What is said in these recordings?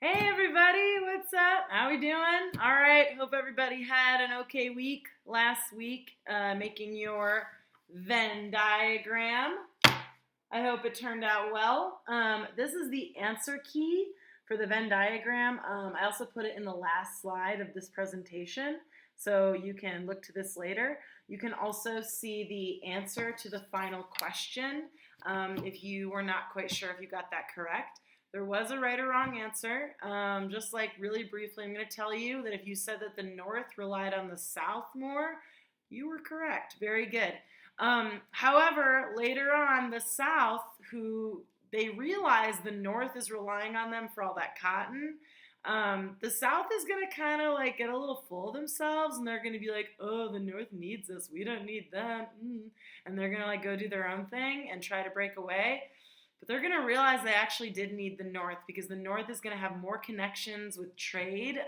Hey everybody, what's up? How we doing? All right, hope everybody had an okay week last week making your Venn diagram. I hope it turned out well. This is the answer key for the Venn diagram. I also put it in the last slide of this presentation, so you can look to this later. You can also see the answer to the final question if you were not quite sure if you got that correct. There was a right or wrong answer. Just like really briefly, I'm going to tell you that if you said that the North relied on the South more, you were correct. Very good. However, later on, the South, who they realize the North is relying on them for all that cotton, the South is going to kind of like get a little full of themselves, and they're going to be like, oh, the North needs us. We don't need them. And they're going to like go do their own thing and try to break away. But they're going to realize they actually did need the North because the North is going to have more connections with trade,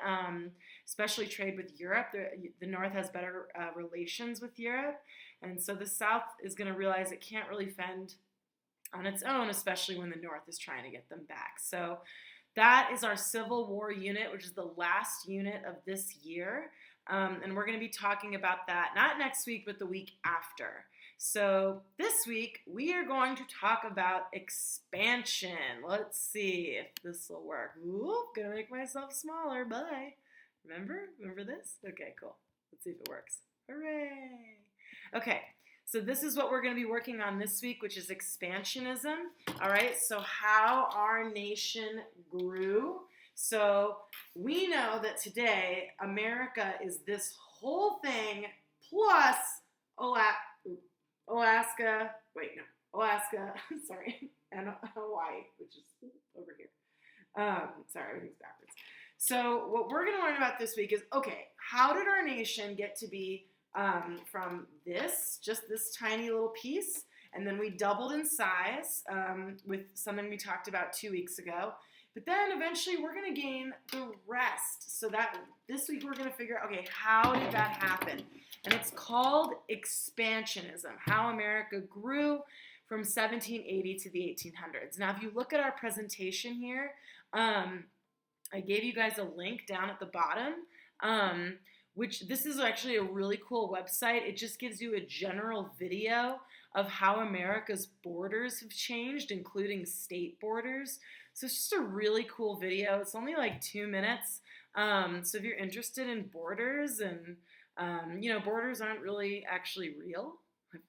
especially trade with Europe. The North has better relations with Europe. And so the South is going to realize it can't really fend on its own, especially when the North is trying to get them back. So that is our Civil War unit, which is the last unit of this year. And we're going to be talking about that not next week, but the week after. So this week, we are going to talk about expansion. Let's see if this will work. Ooh, gonna make myself smaller. Bye. Remember this? Okay, cool. Let's see if it works. Hooray. Okay, so this is what we're going to be working on this week, which is expansionism. All right, so how our nation grew. So we know that today, America is this whole thing plus Alaska, sorry, and Hawaii, which is over here. Sorry, everything's backwards. So what we're going to learn about this week is, okay, how did our nation get to be from just this tiny little piece, and then we doubled in size with something we talked about 2 weeks ago, but then eventually we're going to gain the rest. So that this week we're going to figure out, okay, how did that happen? And it's called expansionism, how America grew from 1780 to the 1800s. Now, if you look at our presentation here, I gave you guys a link down at the bottom, which this is actually a really cool website. It just gives you a general video of how America's borders have changed, including state borders. So it's just a really cool video. It's only like 2 minutes. So if you're interested in borders and borders aren't really actually real.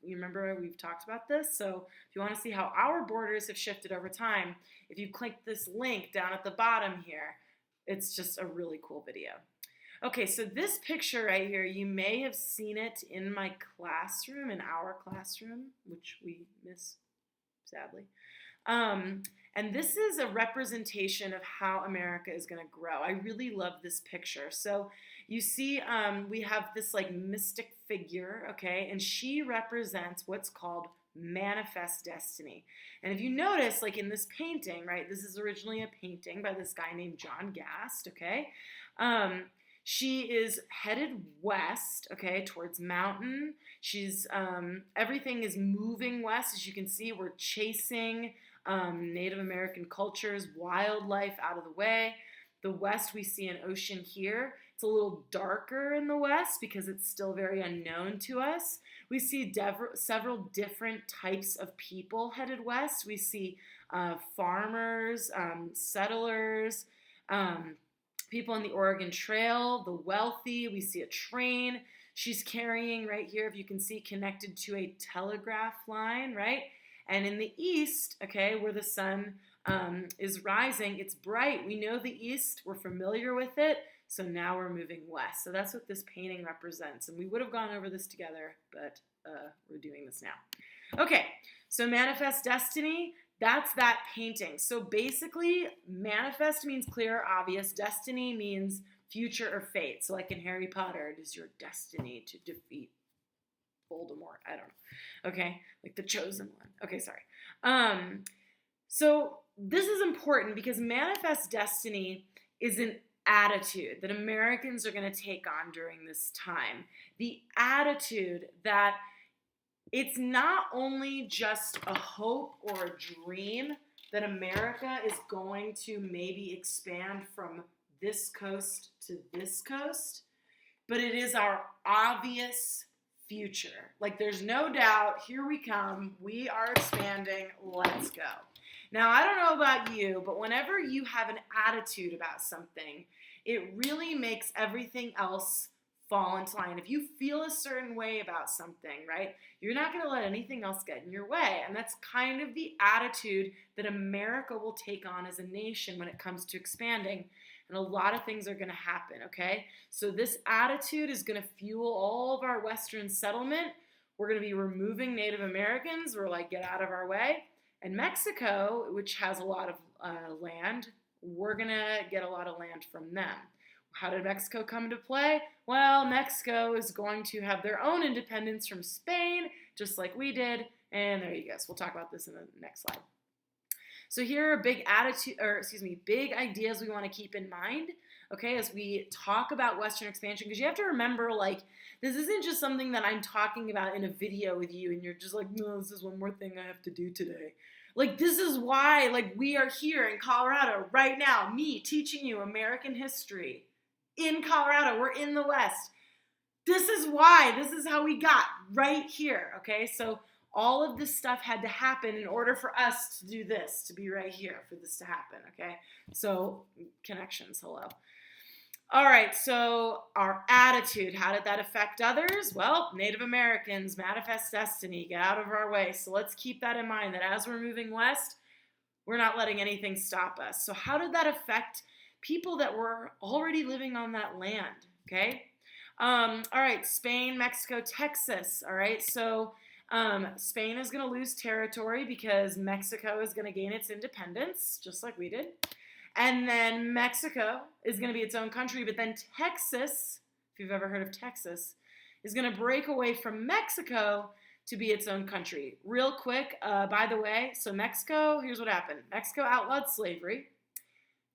You remember we've talked about this? So if you want to see how our borders have shifted over time, if you click this link down at the bottom here, it's just a really cool video. Okay, so this picture right here, you may have seen it in my classroom, in our classroom, which we miss, sadly. And this is a representation of how America is going to grow. I really love this picture. So you see we have this like mystic figure, okay, and she represents what's called manifest destiny. And if you notice, like in this painting, right, this is originally a painting by this guy named John Gast, okay, she is headed west, okay, towards mountain. She's, everything is moving west. As you can see, we're chasing Native American cultures, wildlife out of the way. The west, we see an ocean here. It's a little darker in the west because it's still very unknown to us. We see several different types of people headed west. We see farmers, settlers, people on the Oregon Trail, the wealthy. We see a train. She's carrying right here, if you can see, connected to a telegraph line, right? And in the east, okay, where the sun is rising, it's bright. We know the east. We're familiar with it. So now we're moving west. So that's what this painting represents. And we would have gone over this together, but we're doing this now. Okay, so manifest destiny, that's that painting. So basically, manifest means clear, obvious. Destiny means future or fate. So like in Harry Potter, it is your destiny to defeat Voldemort. I don't know. Okay, like the chosen one. Okay, sorry. So this is important because manifest destiny is an attitude that Americans are going to take on during this time. The attitude that it's not only just a hope or a dream, that America is going to maybe expand from this coast to this coast, but it is our obvious future. Like, there's no doubt, here we come, we are expanding, let's go. Now, I don't know about you, but whenever you have an attitude about something, it really makes everything else fall into line. If you feel a certain way about something, right, you're not going to let anything else get in your way. And that's kind of the attitude that America will take on as a nation when it comes to expanding. And a lot of things are going to happen, okay? So this attitude is going to fuel all of our Western settlement. We're going to be removing Native Americans. We're like, get out of our way. And Mexico, which has a lot of land, we're going to get a lot of land from them. How did Mexico come into play? Well, Mexico is going to have their own independence from Spain, just like we did. And there you go. So we'll talk about this in the next slide. So here are big ideas we want to keep in mind, okay, as we talk about Western expansion, because you have to remember, like, this isn't just something that I'm talking about in a video with you, and you're just like, no, this is one more thing I have to do today. Like, this is why, like, we are here in Colorado right now, me teaching you American history in Colorado. We're in the West. This is why. This is how we got right here, okay? So all of this stuff had to happen in order for us to do this, to be right here, for this to happen, okay? So connections, hello. All right, so our attitude, how did that affect others? Well, Native Americans, manifest destiny, get out of our way. So let's keep that in mind, that as we're moving west, we're not letting anything stop us. So how did that affect people that were already living on that land, okay? All right, Spain, Mexico, Texas, all right? So Spain is going to lose territory because Mexico is going to gain its independence, just like we did. And then Mexico is going to be its own country, but then Texas, if you've ever heard of Texas, is going to break away from Mexico to be its own country. Real quick, by the way, so Mexico, here's what happened. Mexico outlawed slavery.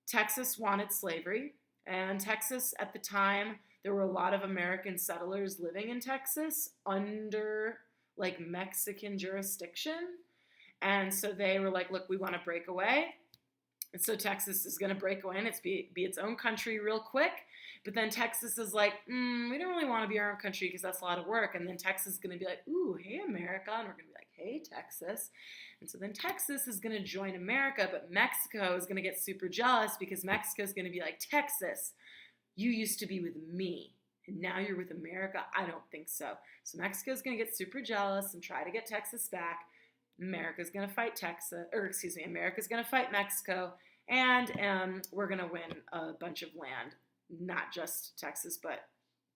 Texas wanted slavery. And Texas, at the time, there were a lot of American settlers living in Texas under, like, Mexican jurisdiction. And so they were like, look, we want to break away. And so Texas is going to break away and be its own country real quick. But then Texas is like, we don't really want to be our own country because that's a lot of work. And then Texas is going to be like, ooh, hey, America. And we're going to be like, hey, Texas. And so then Texas is going to join America, but Mexico is going to get super jealous because Mexico is going to be like, Texas, you used to be with me, and now you're with America? I don't think so. So Mexico is going to get super jealous and try to get Texas back. America's going to fight America's going to fight Mexico, and we're going to win a bunch of land, not just Texas, but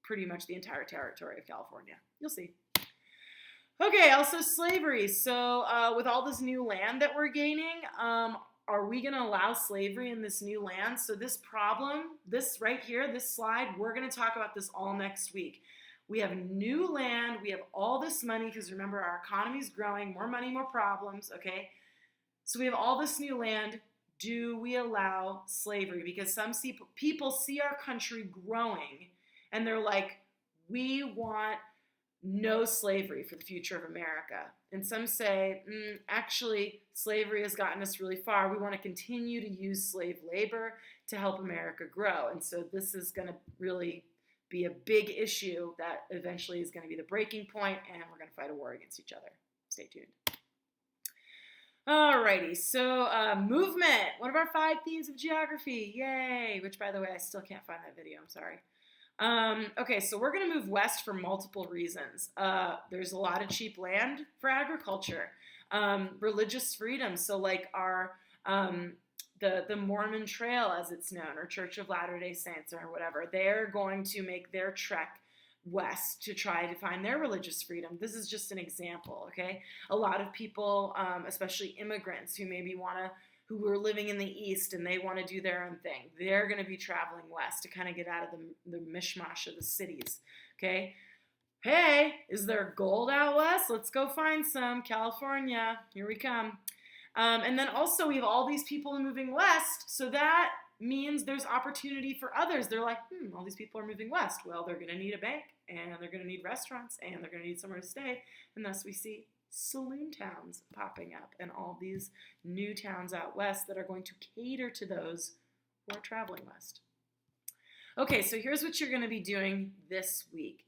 pretty much the entire territory of California. You'll see. Okay, also slavery. So with all this new land that we're gaining, are we going to allow slavery in this new land? So this problem, this right here, this slide, we're going to talk about this all next week. We have new land. We have all this money because remember, our economy is growing. More money, more problems, okay? So we have all this new land. Do we allow slavery? Because some people see our country growing and they're like, we want no slavery for the future of America. And some say, actually, slavery has gotten us really far. We want to continue to use slave labor to help America grow. And so this is going to really be a big issue that eventually is going to be the breaking point, and we're going to fight a war against each other. Stay tuned. Alrighty, so movement, one of our 5 themes of geography, yay, which by the way, I still can't find that video, I'm sorry. Okay, so we're going to move west for multiple reasons. There's a lot of cheap land for agriculture, religious freedom, so like our the Mormon Trail, as it's known, or Church of Latter-day Saints, or whatever, they're going to make their trek west to try to find their religious freedom. This is just an example, okay? A lot of people, especially immigrants who maybe who are living in the East and they want to do their own thing, they're going to be traveling west to kind of get out of the mishmash of the cities, okay? Hey, is there gold out west? Let's go find some. California, here we come. And then also we have all these people moving west, so that means there's opportunity for others. They're like, all these people are moving west. Well, they're going to need a bank, and they're going to need restaurants, and they're going to need somewhere to stay, and thus we see saloon towns popping up and all these new towns out west that are going to cater to those who are traveling west. Okay, so here's what you're going to be doing this week.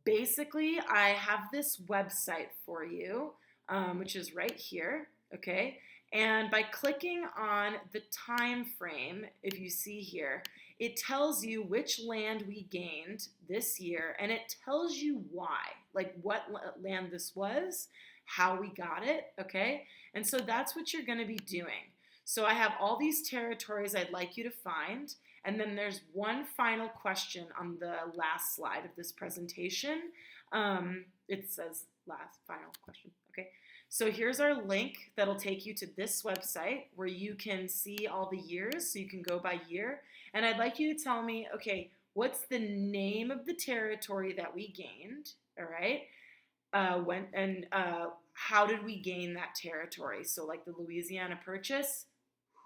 Basically, I have this website for you, which is right here, okay? And by clicking on the time frame, if you see here, it tells you which land we gained this year, and it tells you why, like what land this was, how we got it, okay? And so that's what you're going to be doing. So I have all these territories I'd like you to find, and then there's one final question on the last slide of this presentation. It says last final question, okay? So here's our link that'll take you to this website where you can see all the years, so you can go by year. And I'd like you to tell me, okay, what's the name of the territory that we gained, all right? How did we gain that territory? So like the Louisiana Purchase,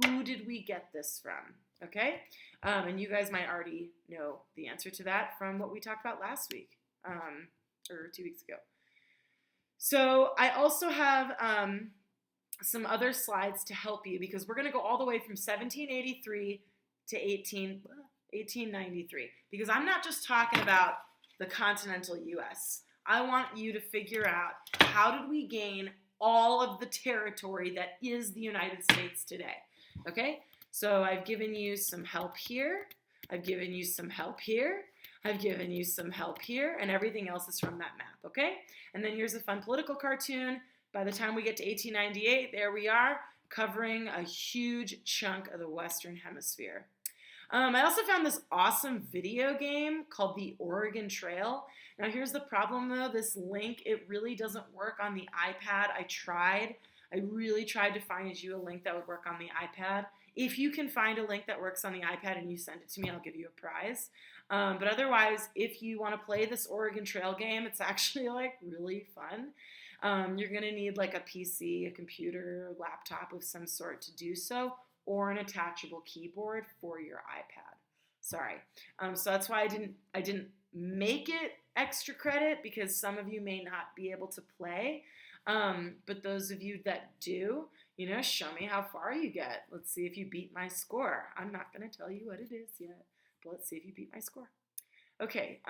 who did we get this from, okay? And you guys might already know the answer to that from what we talked about last week, or 2 weeks ago. So I also have some other slides to help you because we're going to go all the way from 1783 to 1893 because I'm not just talking about the continental U.S. I want you to figure out how did we gain all of the territory that is the United States today, okay? So I've given you some help here, I've given you some help here, I've given you some help here, and everything else is from that map, okay? And then here's a fun political cartoon. By the time we get to 1898, there we are, covering a huge chunk of the Western Hemisphere. I also found this awesome video game called the Oregon Trail. Now here's the problem though, this link, it really doesn't work on the iPad. I really tried to find you a link that would work on the iPad. If you can find a link that works on the iPad and you send it to me, I'll give you a prize. But otherwise, if you want to play this Oregon Trail game, it's actually like really fun. You're going to need like a PC, a computer, a laptop of some sort to do so, or an attachable keyboard for your iPad. Sorry. So that's why I didn't make it extra credit because some of you may not be able to play. But those of you that do, you know, show me how far you get. Let's see if you beat my score. I'm not going to tell you what it is yet, but let's see if you beat my score. Okay,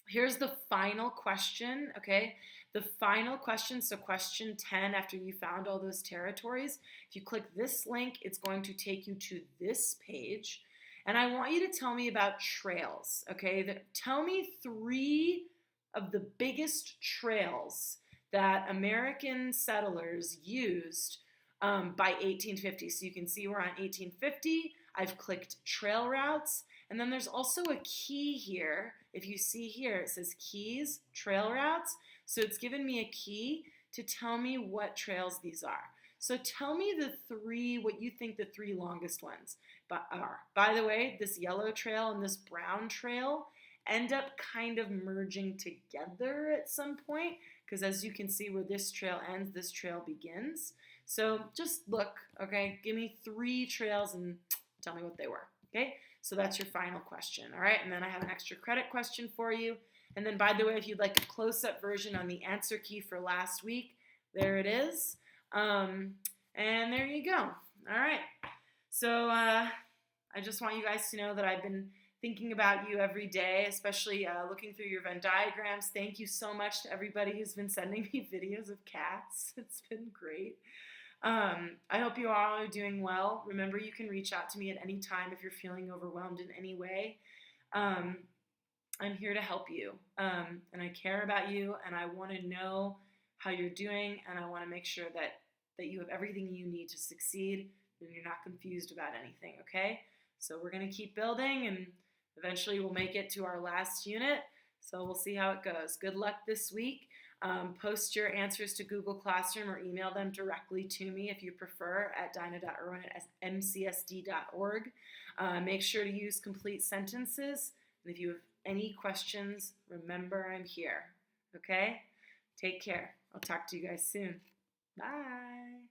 here's the final question, okay? The final question, so question 10, after you found all those territories, if you click this link, it's going to take you to this page. And I want you to tell me about trails, okay? Tell me 3 of the biggest trails that American settlers used by 1850. So you can see we're on 1850. I've clicked trail routes. And then there's also a key here. If you see here, it says keys, trail routes. So it's given me a key to tell me what trails these are. So tell me what you think the 3 longest ones are. By the way, this yellow trail and this brown trail end up kind of merging together at some point, because as you can see where this trail ends, this trail begins. So just look, okay? Give me 3 trails and tell me what they were, okay? So that's your final question, all right? And then I have an extra credit question for you. And then, by the way, if you'd like a close-up version on the answer key for last week, there it is. And there you go. All right. So I just want you guys to know that I've been thinking about you every day, especially looking through your Venn diagrams. Thank you so much to everybody who's been sending me videos of cats. It's been great. I hope you all are doing well. Remember, you can reach out to me at any time if you're feeling overwhelmed in any way. I'm here to help you, and I care about you, and I want to know how you're doing, and I want to make sure that you have everything you need to succeed and you're not confused about anything, okay? So we're going to keep building, and eventually we'll make it to our last unit, so we'll see how it goes. Good luck this week. Post your answers to Google Classroom or email them directly to me if you prefer at dinah.irwin@mcsd.org. Make sure to use complete sentences, and if you have any questions, remember I'm here, okay? Take care. I'll talk to you guys soon. Bye.